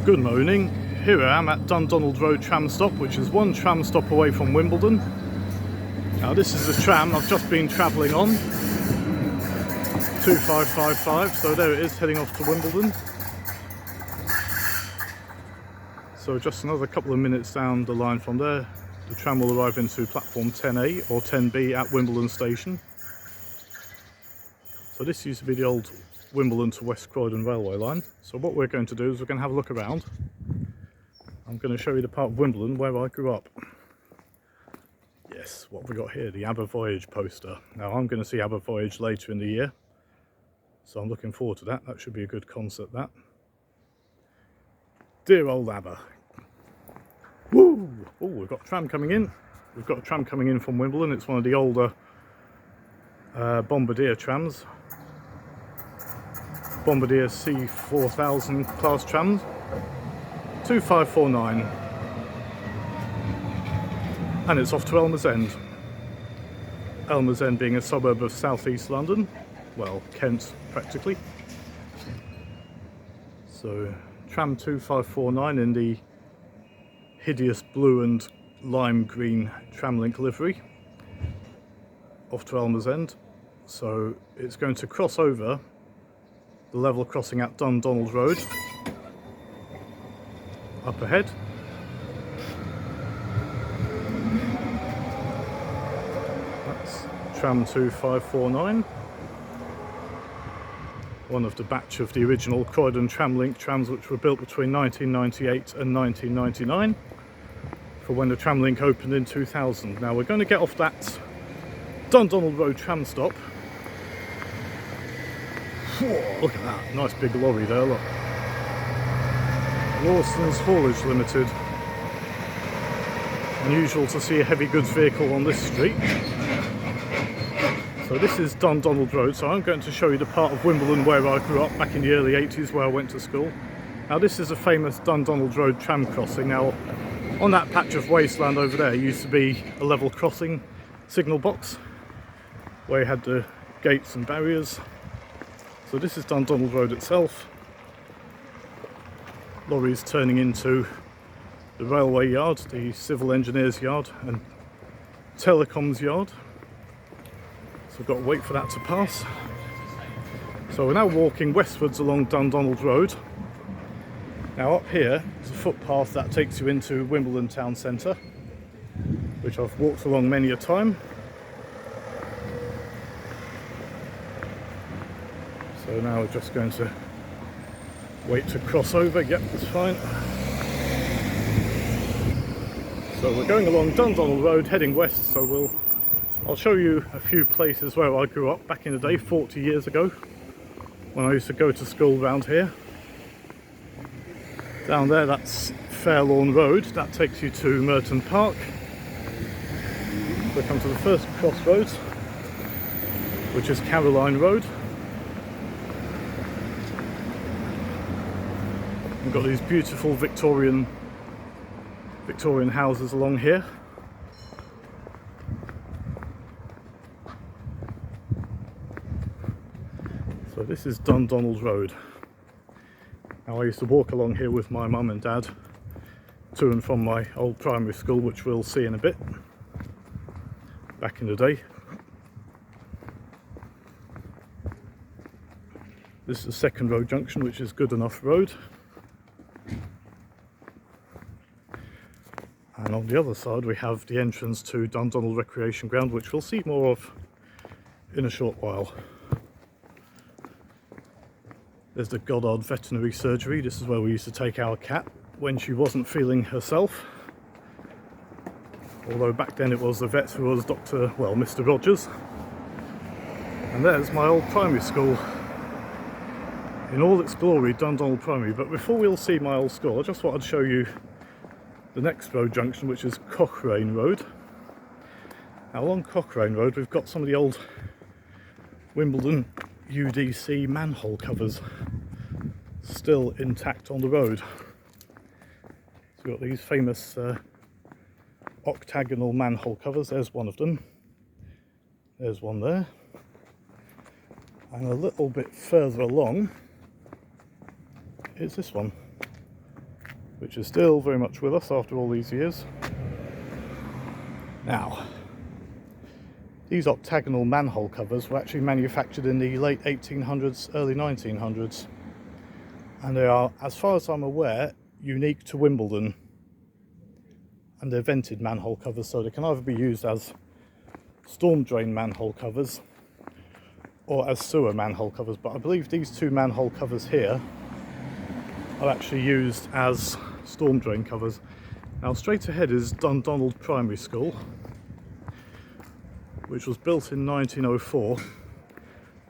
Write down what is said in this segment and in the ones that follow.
Good morning. Here I am at Dondonald Road tram stop, which is one tram stop away from Wimbledon. Now this is the tram I've just been travelling on, 2555, so there it is, heading off to Wimbledon. So just another couple of minutes down the line from there, the tram will arrive into platform 10A or 10B at Wimbledon Station. So this used to be the old Wimbledon to West Croydon railway line. So what we're going to do is we're going to have a look around. I'm going to show you the part of Wimbledon where I grew up. Yes, what have we got here? The Aber Voyage poster. Now I'm going to see Aber Voyage later in the year, so I'm looking forward to that. That should be a good concert, that. Dear old Aber. Woo! Oh, we've got a tram coming in. We've got a tram coming in from Wimbledon. It's one of the older Bombardier trams. Bombardier C4000 class trams, 2549, and it's off to Elmer's End. Elmer's End being a suburb of southeast London, well, Kent practically. So tram 2549 in the hideous blue and lime green tramlink livery, off to Elmer's End. So it's going to cross over the level crossing at Dondonald Road, up ahead. That's tram 2549, one of the batch of the original Croydon Tramlink trams which were built between 1998 and 1999 for when the Tramlink opened in 2000. Now we're going to get off that Dondonald Road tram stop. Whoa, look at that, nice big lorry there, look. Lawson's Haulage Limited. Unusual to see a heavy goods vehicle on this street. So this is Dondonald Road, so I'm going to show you the part of Wimbledon where I grew up back in the early 80s, where I went to school. Now this is a famous Dondonald Road tram crossing. Now on that patch of wasteland over there used to be a level crossing signal box where you had the gates and barriers. So this is Dondonald Road itself. Lorries turning into the railway yard, the civil engineers yard and telecoms yard. So we've got to wait for that to pass. So we're now walking westwards along Dondonald Road. Now up here is a footpath that takes you into Wimbledon town centre, which I've walked along many a time. So now we're just going to wait to cross over. Yep, that's fine. So we're going along Dondonald Road heading west, so I'll show you a few places where I grew up back in the day, 40 years ago, when I used to go to school round here. Down there, that's Fairlawn Road, that takes you to Merton Park. We come to the first crossroads, which is Caroline Road. We've got these beautiful Victorian houses along here. So this is Dondonald Road. Now I used to walk along here with my mum and dad to and from my old primary school, which we'll see in a bit, back in the day. This is the second road junction, which is Goodenough Road. And on the other side we have the entrance to Dondonald Recreation Ground, which we'll see more of in a short while. There's the Goddard Veterinary Surgery. This is where we used to take our cat when she wasn't feeling herself. Although back then it was the vet who was Mr. Rogers. And there's my old primary school in all its glory, Dondonald Primary. But before we'll see my old school, I just wanted to show you the next road junction, which is Cochrane Road. Now along Cochrane Road we've got some of the old Wimbledon UDC manhole covers still intact on the road. So we've got these famous octagonal manhole covers. There's one of them. There's one there. And a little bit further along is this one. which is still very much with us after all these years. Now, these octagonal manhole covers were actually manufactured in the late 1800s, early 1900s, and they are, as far as I'm aware, unique to Wimbledon. And they're vented manhole covers, so they can either be used as storm drain manhole covers or as sewer manhole covers, but I believe these two manhole covers here are actually used as storm drain covers. Now, straight ahead is Dondonald Primary School, which was built in 1904,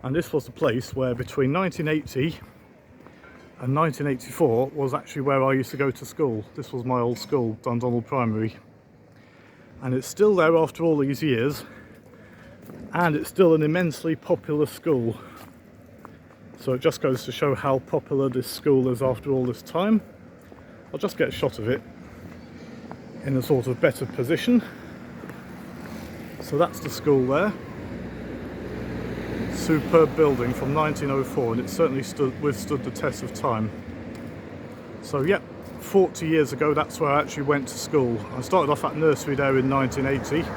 and this was the place where between 1980 and 1984 was actually where I used to go to school. This was my old school, Dondonald Primary, and it's still there after all these years, and it's still an immensely popular school. So it just goes to show how popular this school is after all this time. I'll just get a shot of it in a sort of better position. So that's the school there. Superb building from 1904, and it certainly withstood the test of time. So yeah, 40 years ago that's where I actually went to school. I started off at nursery there in 1980,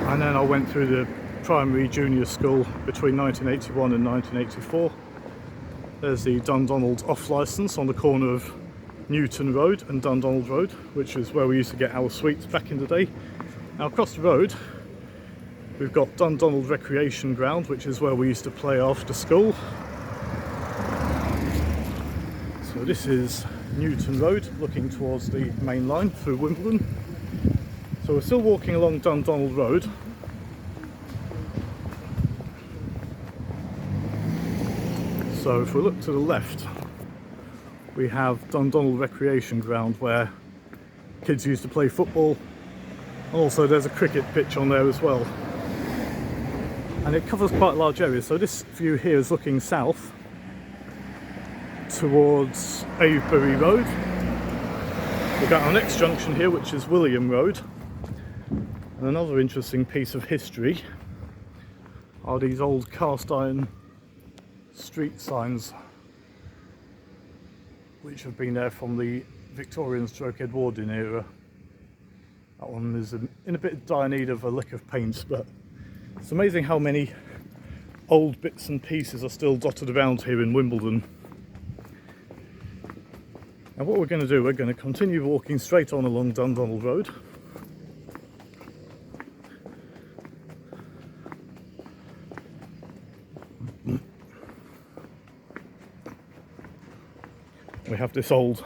and then I went through the primary junior school between 1981 and 1984. There's the Dondonald off licence on the corner of Newton Road and Dondonald Road, which is where we used to get our sweets back in the day. Now, across the road we've got Dondonald Recreation Ground, which is where we used to play after school. So this is Newton Road, looking towards the main line through Wimbledon. So we're still walking along Dondonald Road. So if we look to the left, we have Dondonald Recreation Ground, where kids used to play football, and also there's a cricket pitch on there as well. And it covers quite a large area. So this view here is looking south towards Avebury Road. We've got our next junction here, which is William Road. And another interesting piece of history are these old cast iron street signs, which have been there from the Victorian stroke Edwardian era. That one is in a bit of dire need of a lick of paint, but it's amazing how many old bits and pieces are still dotted around here in Wimbledon. Now what we're going to do, we're going to continue walking straight on along Dondonald Road. We have this old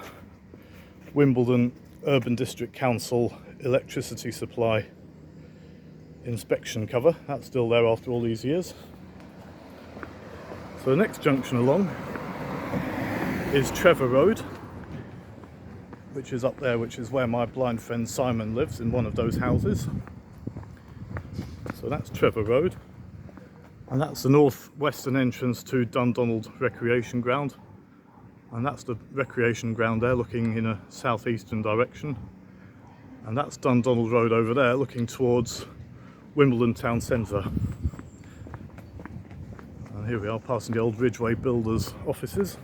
Wimbledon Urban District Council electricity supply inspection cover. That's still there after all these years. So the next junction along is Trevor Road, which is up there, which is where my blind friend Simon lives, in one of those houses. So that's Trevor Road, and that's the northwestern entrance to Dondonald Recreation Ground, and that's the recreation ground there looking in a southeastern direction, and that's Dondonald Road over there looking towards Wimbledon Town Centre. And here we are passing the old Ridgeway Builders offices.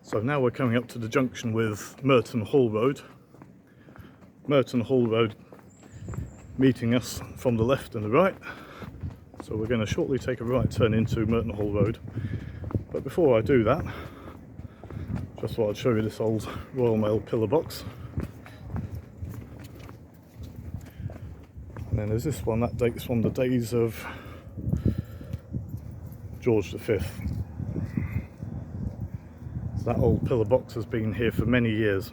So now we're coming up to the junction with Merton Hall Road. Merton Hall Road meeting us from the left and the right. So we're going to shortly take a right turn into Merton Hall Road. But before I do that, just thought I'd show you this old Royal Mail pillar box. And then there's this one that dates from the days of George V. So that old pillar box has been here for many years.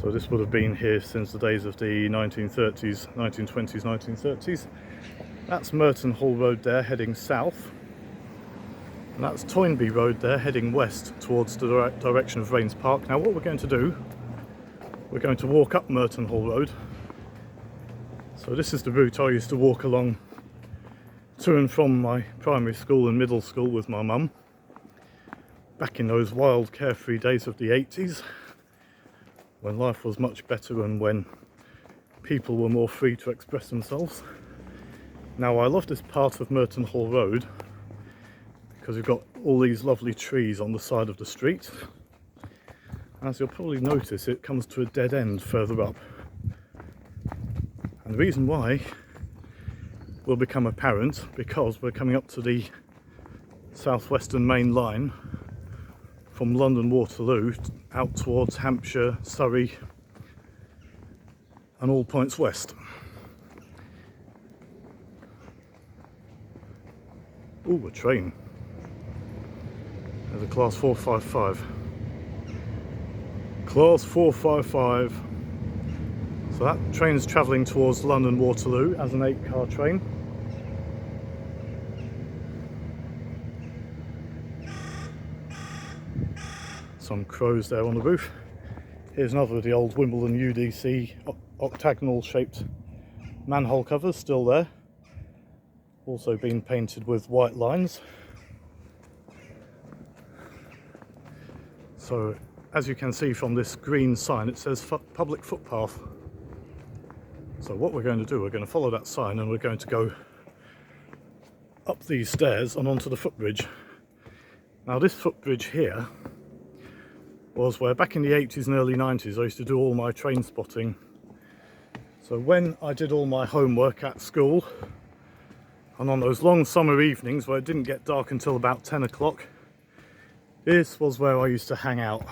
So this would have been here since the days of the 1930s, 1920s, 1930s. That's Merton Hall Road there, heading south. And that's Toynbee Road there, heading west towards the direction of Rains Park. Now what we're going to do, we're going to walk up Merton Hall Road. So this is the route I used to walk along to and from my primary school and middle school with my mum, back in those wild carefree days of the 80s, when life was much better and when people were more free to express themselves. Now I love this part of Merton Hall Road because you've got all these lovely trees on the side of the street. As you'll probably notice, it comes to a dead end further up. And the reason why will become apparent because we're coming up to the southwestern main line from London Waterloo out towards Hampshire, Surrey and all points west. Ooh, a train. There's a Class 455. Class 455. So that train is travelling towards London Waterloo as an 8-car train. Some crows there on the roof. Here's another of the old Wimbledon UDC octagonal shaped manhole covers still there. Also been painted with white lines. So as you can see from this green sign, it says public footpath. So what we're going to do, we're going to follow that sign and we're going to go up these stairs and onto the footbridge. Now this footbridge here was where back in the 80s and early 90s I used to do all my train spotting. So when I did all my homework at school and on those long summer evenings where it didn't get dark until about 10 o'clock, this was where I used to hang out.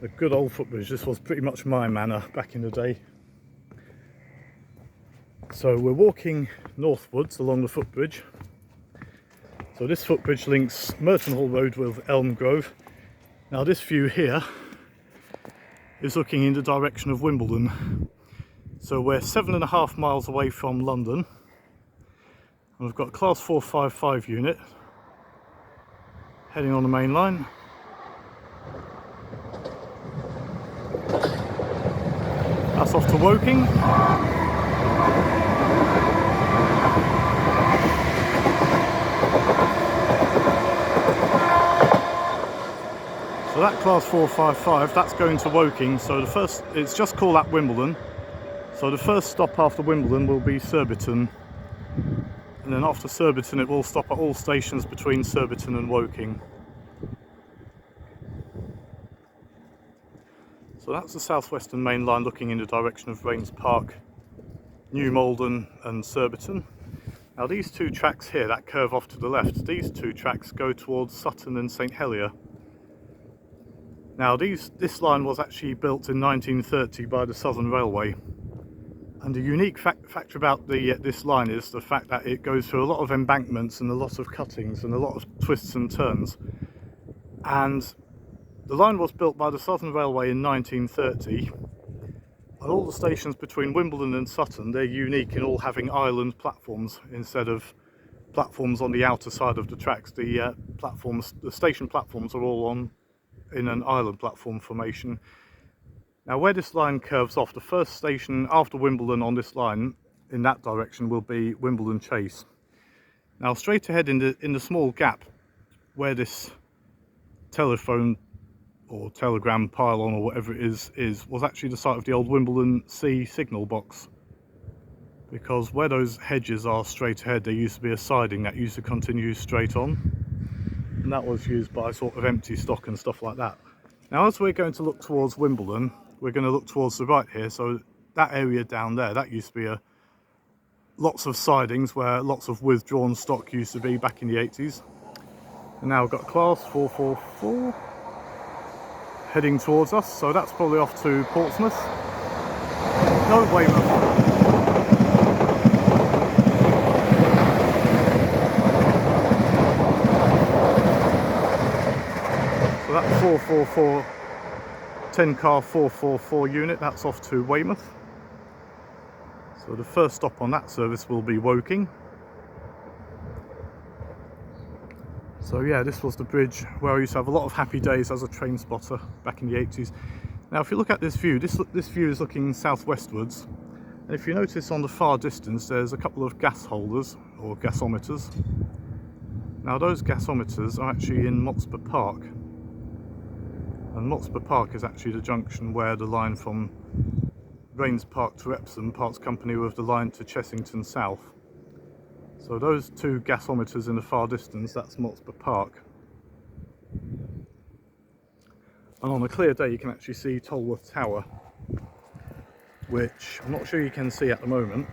The good old footbridge. This was pretty much my manor back in the day. So we're walking northwards along the footbridge. So this footbridge links Merton Road with Elm Grove. Now this view here is looking in the direction of Wimbledon. So we're 7.5 miles away from London. And we've got a Class 455 unit heading on the main line. That's off to Woking. So that Class 455, that's going to Woking. So the first, it's just called at Wimbledon. So the first stop after Wimbledon will be Surbiton. And then after Surbiton it will stop at all stations between Surbiton and Woking. So that's the southwestern main line looking in the direction of Rains Park, New Malden and Surbiton. Now these two tracks here that curve off to the left, these two tracks go towards Sutton and St Helier. Now this line was actually built in 1930 by the Southern Railway. And the unique factor about this line is the fact that it goes through a lot of embankments and a lot of cuttings and a lot of twists and turns. And the line was built by the Southern Railway in 1930. And all the stations between Wimbledon and Sutton, they're unique in all having island platforms instead of platforms on the outer side of the tracks. The station platforms are all in an island platform formation. Now where this line curves off, the first station after Wimbledon on this line in that direction will be Wimbledon Chase. Now straight ahead in the small gap where this telephone or telegram pylon or whatever it is was actually the site of the old Wimbledon C signal box. Because where those hedges are straight ahead, there used to be a siding that used to continue straight on. And that was used by sort of empty stock and stuff like that. Now as we're going to look towards Wimbledon, we're going to look towards the right here. So that area down there, that used to be lots of sidings where lots of withdrawn stock used to be back in the 80s. And now we've got Class 444 heading towards us. So that's probably off to Portsmouth. No, Weymouth. So that 444 10-car 444 unit, that's off to Weymouth. So the first stop on that service will be Woking. So yeah, this was the bridge where I used to have a lot of happy days as a train spotter back in the 80s. Now if you look at this view, this view is looking southwestwards. And if you notice on the far distance, there's a couple of gas holders or gasometers. Now those gasometers are actually in Motspur Park. And Motspur Park is actually the junction where the line from Rains Park to Epsom parts company with the line to Chessington South. So those two gasometers in the far distance, that's Motspur Park. And on a clear day you can actually see Tolworth Tower, which I'm not sure you can see at the moment,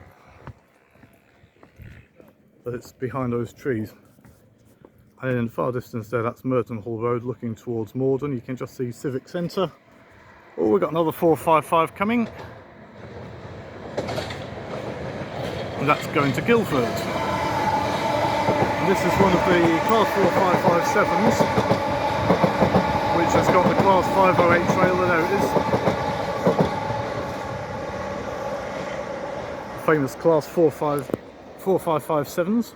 but it's behind those trees. And in the far distance there, that's Merton Road looking towards Morden. You can just see Civic Centre. Oh, we've got another 455 coming. And that's going to Guildford. And this is one of the Class 4557s, which has got the Class 508 trailer. There it is. Famous Class 4557s,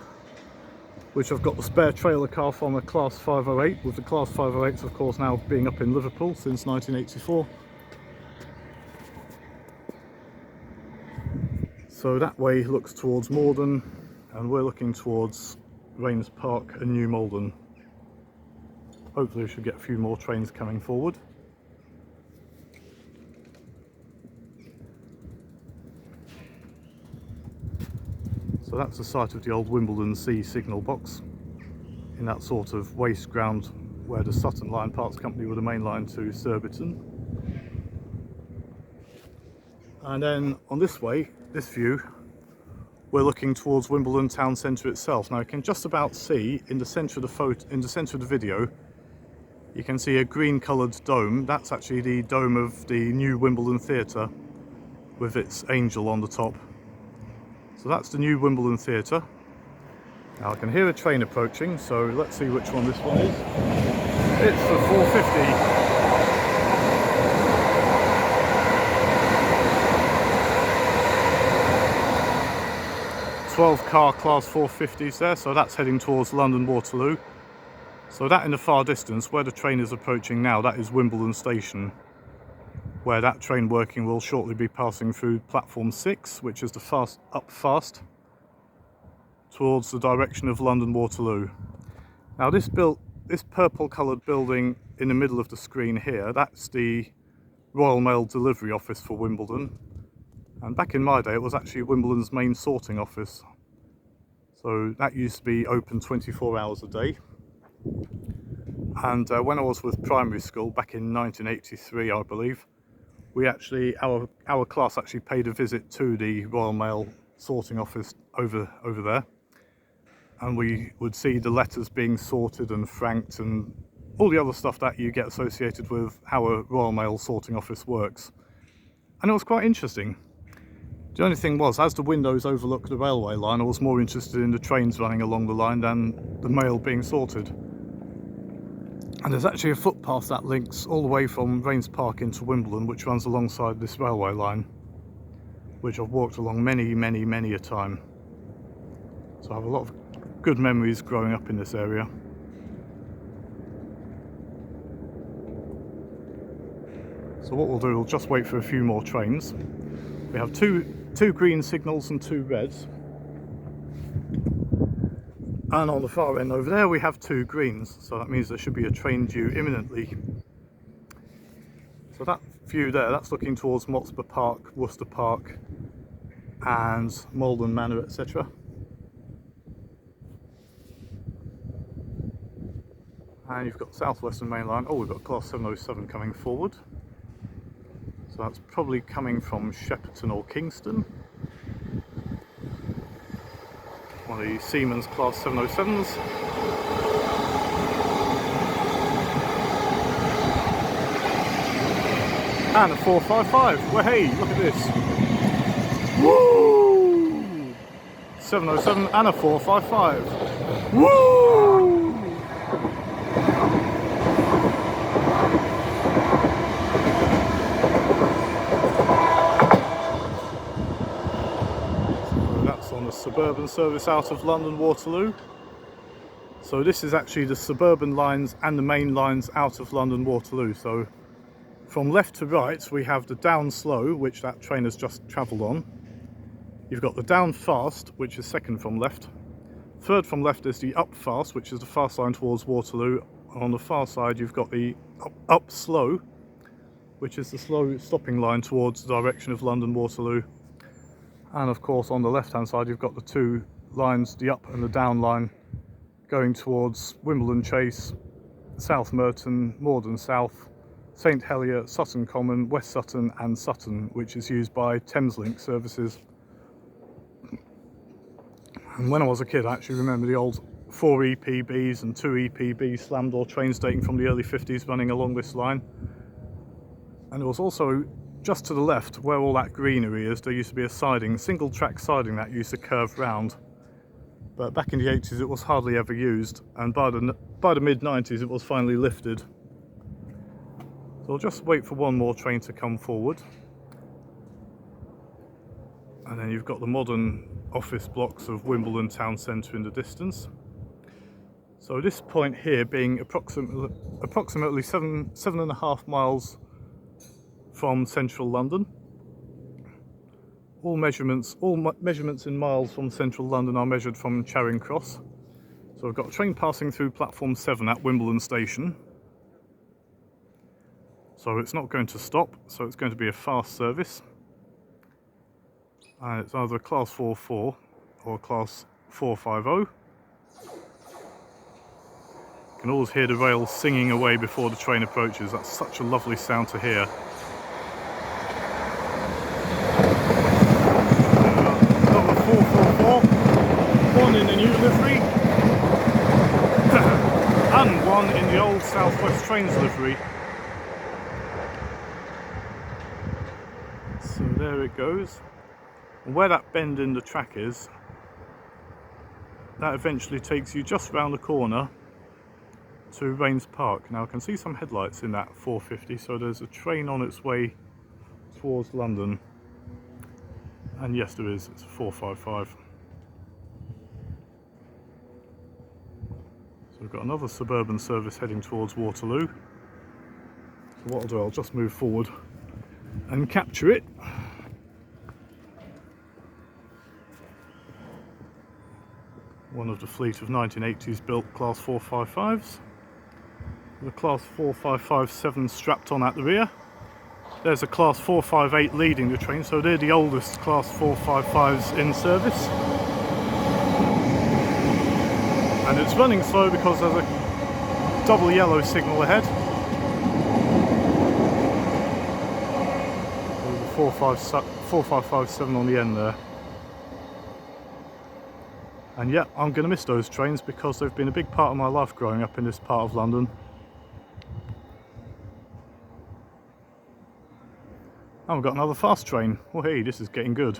which have got the spare trailer car from a Class 508, with the Class 508s of course now being up in Liverpool since 1984. So that way looks towards Morden, and we're looking towards Rains Park and New Malden. Hopefully we should get a few more trains coming forward. So that's the site of the old Wimbledon C signal box, in that sort of waste ground where the Sutton Line Parts Company were the main line to Surbiton. And then on this way, this view, we're looking towards Wimbledon town centre itself. Now you can just about see in the centre of the video, you can see a green coloured dome. That's actually the dome of the new Wimbledon Theatre with its angel on the top. So that's the new Wimbledon Theatre. Now I can hear a train approaching, so let's see which one this one is. It's the 450. 12-car Class 450s there, so that's heading towards London Waterloo. So that in the far distance, where the train is approaching now, that is Wimbledon Station, where that train working will shortly be passing through platform 6, which is the fast towards the direction of London Waterloo. Now this purple coloured building in the middle of the screen here, that's the Royal Mail delivery office for Wimbledon. And back in my day it was actually Wimbledon's main sorting office. So that used to be open 24 hours a day. And when I was with primary school back in 1983, I believe, we actually, our class actually paid a visit to the Royal Mail sorting office over there. And we would see the letters being sorted and franked and all the other stuff that you get associated with how a Royal Mail sorting office works. And it was quite interesting. The only thing was, as the windows overlook the railway line, I was more interested in the trains running along the line than the mail being sorted. And there's actually a footpath that links all the way from Rains Park into Wimbledon, which runs alongside this railway line, which I've walked along many a time. So I have a lot of good memories growing up in this area. So what we'll do, we'll just wait for a few more trains. We have two green signals and 2 reds. And on the far end over there we have 2 greens, so that means there should be a train due imminently. So that view there, that's looking towards Motspur Park, Worcester Park and Malden Manor, etc. And you've got South Western Main Line. Oh, we've got Class 707 coming forward. So that's probably coming from Shepperton or Kingston. One of the Siemens Class 707s. And a 455. Well, hey, look at this. Woo! 707 and a 455. Woo! On the suburban service out of London Waterloo. So this is actually the suburban lines and the main lines out of London Waterloo. So from left to right we have the down slow, which that train has just travelled on. You've got the down fast, which is second from left. Third from left is the up fast, which is the fast line towards Waterloo. And on the far side you've got the up slow, which is the slow stopping line towards the direction of London Waterloo. And of course on the left hand side you've got the 2 lines, the up and the down line, going towards Wimbledon Chase, South Merton, Morden South, St Helier, Sutton Common, West Sutton and Sutton, which is used by Thameslink services. And when I was a kid, I actually remember the old 4 EPBs and 2 EPBs slam door trains dating from the early 50s running along this line. And there was also, just to the left, where all that greenery is, there used to be a siding, single track siding that used to curve round. But back in the 80s it was hardly ever used, and by the mid 90s it was finally lifted. So I'll just wait for one more train to come forward. And then you've got the modern office blocks of Wimbledon town centre in the distance. So this point here being approximately 7.5 miles from central London. All measurements in miles from central London are measured from Charing Cross. So we've got a train passing through platform 7 at Wimbledon Station. So it's not going to stop, so it's going to be a fast service. And it's either a class 4-4 or a class 450. You can always hear the rails singing away before the train approaches. That's such a lovely sound to hear. Number 444, one in the new livery, and one in the old South West Trains livery. So there it goes. And where that bend in the track is, that eventually takes you just round the corner to Rains Park. Now I can see some headlights in that 450, so there's a train on its way towards London. And yes, there is, it's a 455. So we've got another suburban service heading towards Waterloo. So what I'll do, I'll just move forward and capture it. One of the fleet of 1980s built class 455s. The class 455-7 strapped on at the rear. There's a class 458 leading the train, so they're the oldest class 455s in service. And it's running slow because there's a double yellow signal ahead. There's a 455-7 on the end there. And yeah, I'm going to miss those trains because they've been a big part of my life growing up in this part of London. And we've got another fast train. Well, hey, this is getting good.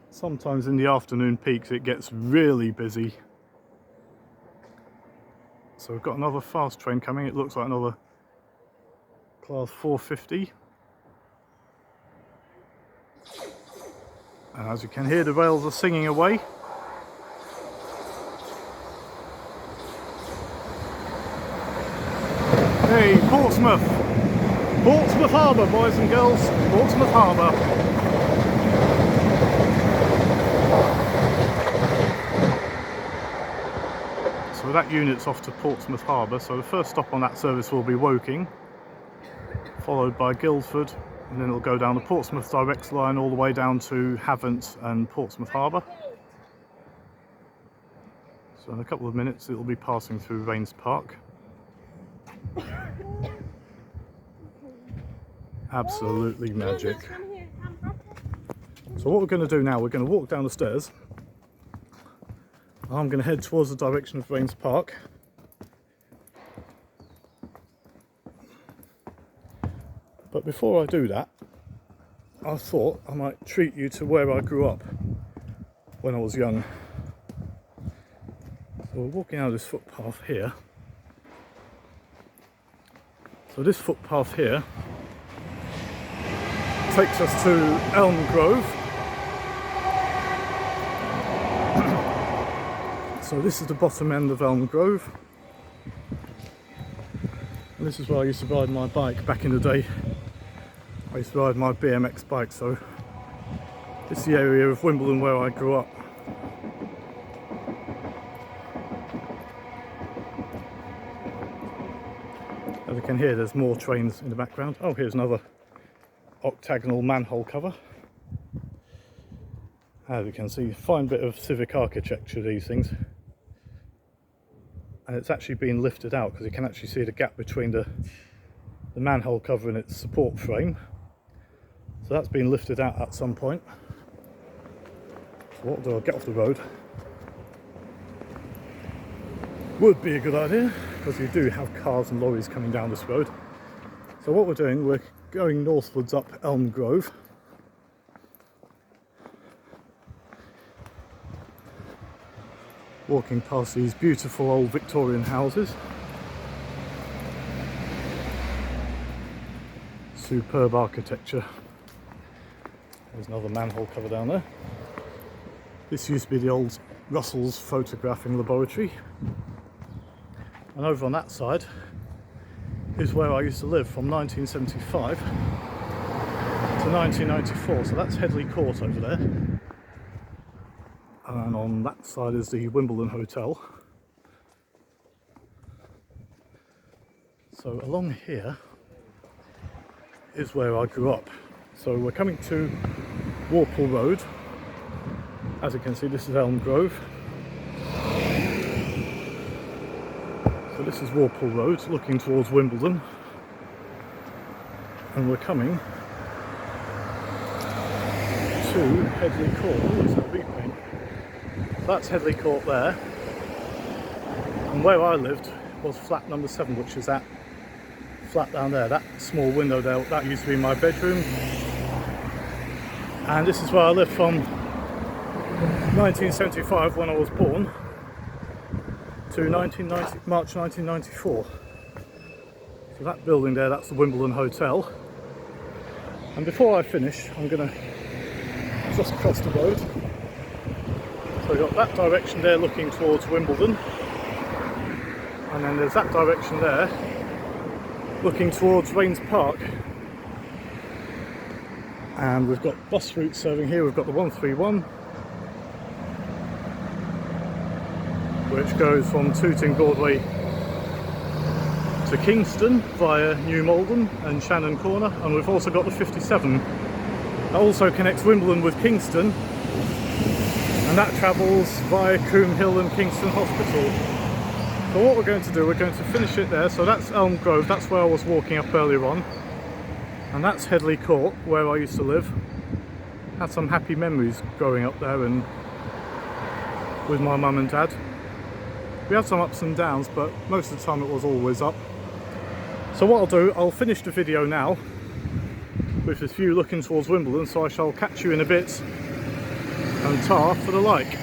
Sometimes in the afternoon peaks it gets really busy. So we've got another fast train coming. It looks like another class 450. And as you can hear, the rails are singing away. Hey, Portsmouth! Portsmouth Harbour, boys and girls! Portsmouth Harbour! So that unit's off to Portsmouth Harbour, so the first stop on that service will be Woking, followed by Guildford, and then it'll go down the Portsmouth Direct line all the way down to Havant and Portsmouth Harbour. So in a couple of minutes it'll be passing through Rains Park. Absolutely magic. So what we're going to do now, we're going to walk down the stairs. I'm going to head towards the direction of Rains Park. But before I do that, I thought I might treat you to where I grew up when I was young. So we're walking out of this footpath here. So this footpath here takes us to Elm Grove. So this is the bottom end of Elm Grove. And this is where I used to ride my bike back in the day. I used to ride my BMX bike, so this is the area of Wimbledon where I grew up. As you can hear, there's more trains in the background. Oh, here's another octagonal manhole cover. As you can see, fine bit of civic architecture, these things. And it's actually been lifted out because you can actually see the gap between the manhole cover and its support frame. So that's been lifted out at some point. So what I'll do, I'll get off the road. Would be a good idea because you do have cars and lorries coming down this road. So what we're doing, we're going northwards up Elm Grove. Walking past these beautiful old Victorian houses. Superb architecture. There's another manhole cover down there. This used to be the old Russell's photographing laboratory. And over on that side is where I used to live from 1975 to 1994. So that's Headley Court over there. And on that side is the Wimbledon Hotel. So along here is where I grew up. So we're coming to Waterloo Road. As you can see, this is Elm Grove. So this is Waterloo Road, looking towards Wimbledon. And we're coming to Headley Court. Oh, it's a repaint. That's Headley Court there, and where I lived was flat number 7, which is that flat down there, that small window there. That used to be my bedroom, and this is where I lived from 1975, when I was born, to March 1994. So that building there, that's the Wimbledon Hotel. And before I finish, I'm going to just cross the road. So we've got that direction there looking towards Wimbledon, and then there's that direction there looking towards Rains Park. And we've got bus routes serving here. We've got the 131, which goes from Tooting Broadway to Kingston via New Malden and Shannon Corner, and we've also got the 57 that also connects Wimbledon with Kingston. And that travels via Coombe Hill and Kingston Hospital. So what we're going to do, we're going to finish it there. So that's Elm Grove, that's where I was walking up earlier on. And that's Headley Court, where I used to live. Had some happy memories growing up there and with my mum and dad. We had some ups and downs, but most of the time it was always up. So what I'll do, I'll finish the video now with this view looking towards Wimbledon, so I shall catch you in a bit. And tar for the like.